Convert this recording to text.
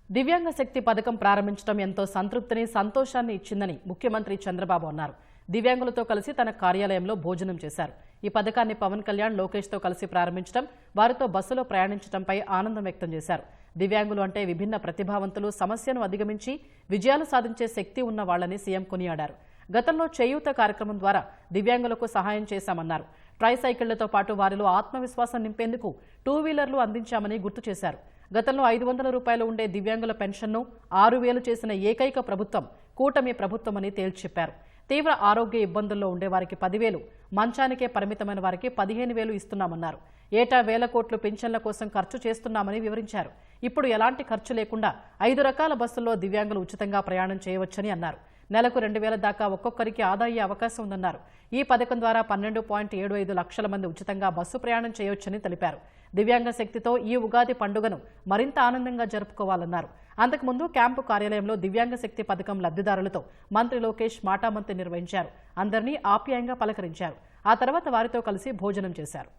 దివ్యాంగ శక్తి పథకం ప్రారంభించడం ఎంతో సంతృప్తిని, సంతోషాన్ని ఇచ్చిందని ముఖ్యమంత్రి చంద్రబాబు అన్నారు. దివ్యాంగులతో కలిసి తన కార్యాలయంలో భోజనం చేశారు. ఈ పథకాన్ని పవన్ కళ్యాణ్, లోకేష్తో కలిసి ప్రారంభించడం, వారితో బస్సులో ప్రయాణించడంపై ఆనందం వ్యక్తం చేశారు. దివ్యాంగులు అంటే విభిన్న ప్రతిభావంతులు, సమస్యను అధిగమించి విజయాలు సాధించే శక్తి ఉన్న వాళ్లని సీఎం కొనియాడారు. గతంలో చేయూత కార్యక్రమం ద్వారా దివ్యాంగులకు సహాయం చేశామన్నారు. ట్రైసైకిళ్లతో పాటు వారిలో ఆత్మవిశ్వాసం నింపేందుకు 2 వీలర్లు అందించామని గుర్తు చేశారు. గతంలో 500 రూపాయలు ఉండే దివ్యాంగుల పెన్షన్ను 6000 చేసిన ఏకైక ప్రభుత్వం కూటమి ప్రభుత్వమని తేల్చి చెప్పారు. తీవ్ర ఆరోగ్య ఇబ్బందుల్లో ఉండేవారికి 10,000, మంచానికే పరిమితమైన వారికి 15,000 ఇస్తున్నామన్నారు. ఏటా 1,000 కోట్లు పింఛన్ల కోసం ఖర్చు చేస్తున్నామని వివరించారు. ఇప్పుడు ఎలాంటి ఖర్చు లేకుండా 5 రకాల బస్సుల్లో దివ్యాంగులు ఉచితంగా ప్రయాణం చేయవచ్చని అన్నారు. నెలకు 2,000 దాకా ఒక్కొక్కరికి ఆదా అయ్యే అవకాశం ఉందన్నారు. ఈ పథకం ద్వారా 12.75 లక్షల మంది ఉచితంగా బస్సు ప్రయాణం చేయవచ్చని తెలిపారు. దివ్యాంగ శక్తితో ఈ ఉగాది పండుగను మరింత ఆనందంగా జరుపుకోవాలన్నారు. అంతకుముందు క్యాంపు కార్యాలయంలో దివ్యాంగ శక్తి పథకం లబ్ధిదారులతో మంత్రి లోకేష్ మాటామంతి నిర్వహించారు. అందరినీ ఆప్యాయంగా పలకరించారు. ఆ తర్వాత వారితో కలిసి భోజనం చేశారు.